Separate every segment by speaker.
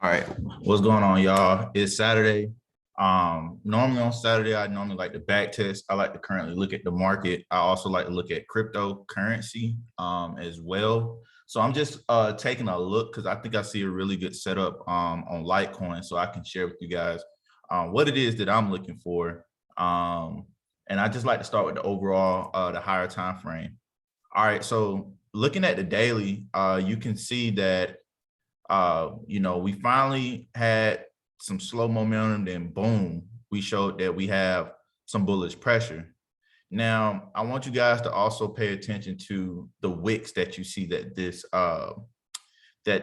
Speaker 1: All right, what's going on, y'all? It's Saturday. Normally on Saturday, I normally like to back test. I like to currently look at the market. I also like to look at cryptocurrency as well. So I'm just taking a look because I think I see a really good setup on Litecoin, so I can share with you guys what it is that I'm looking for. And I just like to start with the overall, the higher time frame. All right, so looking at the daily, you can see that we finally had some slow momentum, then boom, we showed that we have some bullish pressure. Now, I want you guys to also pay attention to the wicks that you see that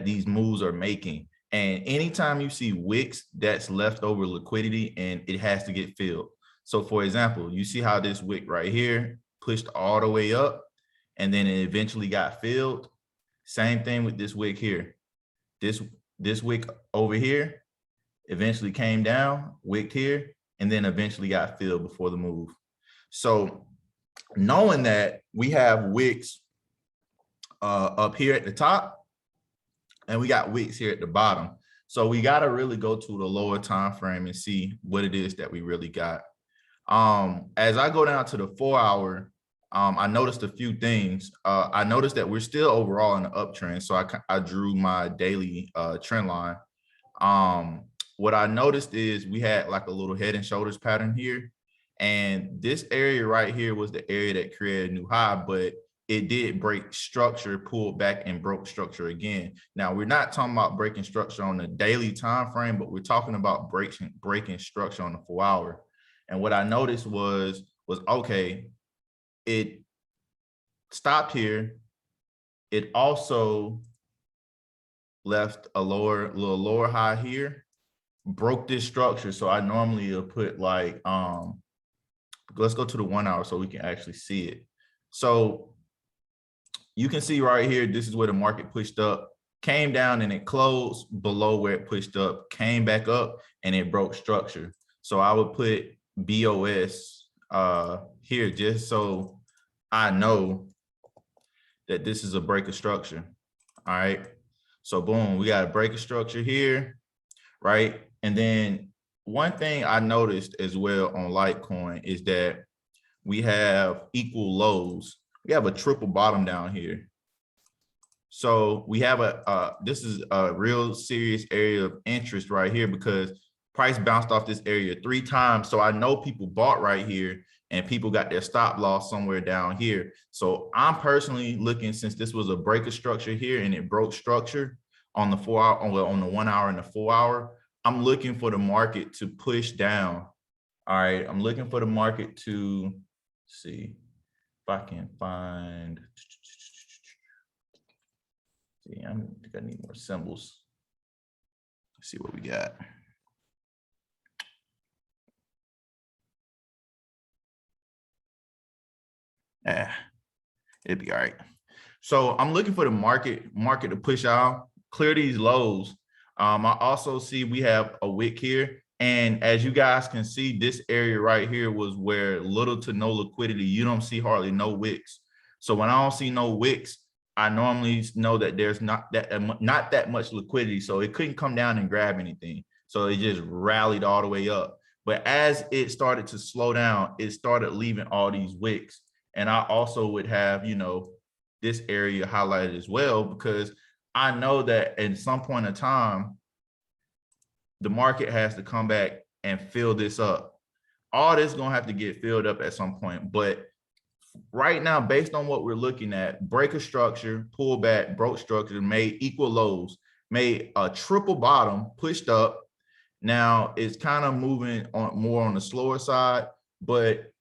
Speaker 1: these moves are making. And anytime you see wicks, that's leftover liquidity and it has to get filled. So for example, you see how this wick right here pushed all the way up and then it eventually got filled. Same thing with this wick here. This wick over here eventually came down, wicked here, and then eventually got filled before the move. So knowing that we have wicks up here at the top and we got wicks here at the bottom. So we got to really go to the lower time frame and see what it is that we really got. As I go down to the 4 hour, I noticed a few things. I noticed that we're still overall in the uptrend. So I drew my daily trend line. What I noticed is we had like a little head and shoulders pattern here. And this area right here was the area that created a new high, but it did break structure, pulled back and broke structure again. Now, we're not talking about breaking structure on the daily time frame, but we're talking about breaking structure on the 4 hour. And what I noticed was okay, it stopped here. It also left a little lower high here, broke this structure. So I normally will put like, let's go to the 1 hour so we can actually see it. So you can see right here, this is where the market pushed up, came down and it closed below where it pushed up, came back up and it broke structure. So I would put BOS here just so I know that this is a break of structure. All right. So boom, we got a break of structure here, right? And then one thing I noticed as well on Litecoin is that we have equal lows. We have a triple bottom down here. So we have this is a real serious area of interest right here because price bounced off this area 3 times. So I know people bought right here and people got their stop loss somewhere down here. So I'm personally looking, since this was a break of structure here and it broke structure on the 4 hour, on the 1 hour and the 4 hour, I'm looking for the market to push down. All right, I'm looking for the market to see if I can find. See, I think I need more symbols. Let's see what we got. It'd be all right. So I'm looking for the market to push out, clear these lows. I also see we have a wick here. And as you guys can see, this area right here was where little to no liquidity. You don't see hardly no wicks. So when I don't see no wicks, I normally know that there's not that much liquidity. So it couldn't come down and grab anything. So it just rallied all the way up. But as it started to slow down, it started leaving all these wicks. And I also would have, this area highlighted as well, because I know that at some point in time, the market has to come back and fill this up. All this is going to have to get filled up at some point. But right now, based on what we're looking at, break a structure, pull back, broke structure, made equal lows, made a triple bottom, pushed up. Now it's kind of moving on more on the slower side. But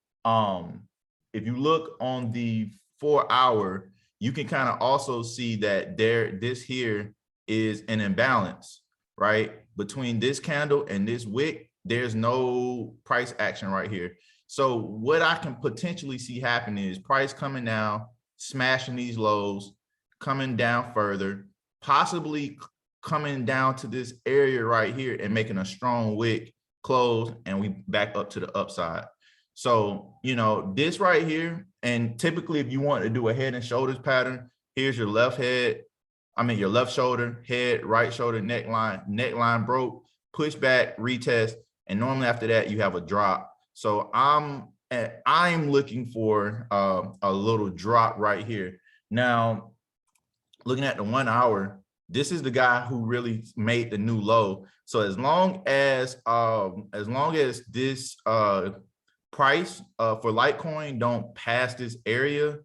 Speaker 1: if you look on the 4 hour, you can kind of also see that this here is an imbalance, right? Between this candle and this wick, there's no price action right here. So what I can potentially see happening is price coming down, smashing these lows, coming down further, possibly coming down to this area right here and making a strong wick, close, and we back up to the upside. So, this right here, and typically if you want to do a head and shoulders pattern, here's your left head, your left shoulder, head, right shoulder, neckline broke, push back, retest, and normally after that you have a drop. So I'm looking for a little drop right here. Now, looking at the 1 hour, this is the guy who really made the new low. So as long as this price for Litecoin don't pass this area,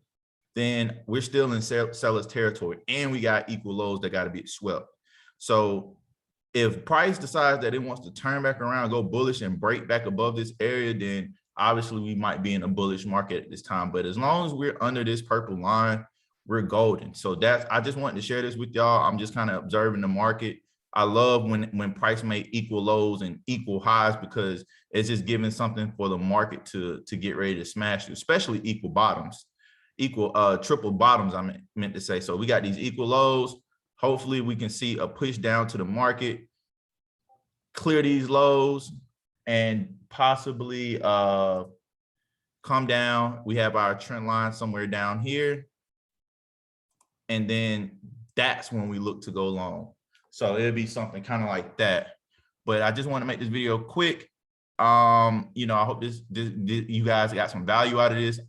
Speaker 1: then we're still in seller's territory, and we got equal lows that got to be swept. So if price decides that it wants to turn back around, go bullish and break back above this area, then obviously we might be in a bullish market at this time. But as long as we're under this purple line, we're golden. So I just wanted to share this with y'all. I'm just kind of observing the market. I love when price make equal lows and equal highs, because it's just giving something for the market to get ready to smash, especially equal bottoms, triple bottoms, I meant to say. So we got these equal lows. Hopefully we can see a push down to the market, clear these lows, and possibly come down. We have our trend line somewhere down here. And then that's when we look to go long. So it'll be something kind of like that. But I just want to make this video quick. I hope this you guys got some value out of this.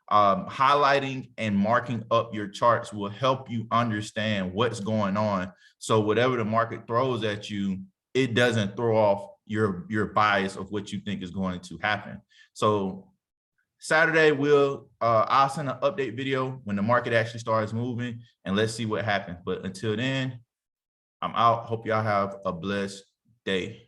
Speaker 1: Highlighting and marking up your charts will help you understand what's going on. So whatever the market throws at you, it doesn't throw off your bias of what you think is going to happen. So Saturday, I'll send an update video when the market actually starts moving, and let's see what happens. But until then, I'm out. Hope y'all have a blessed day.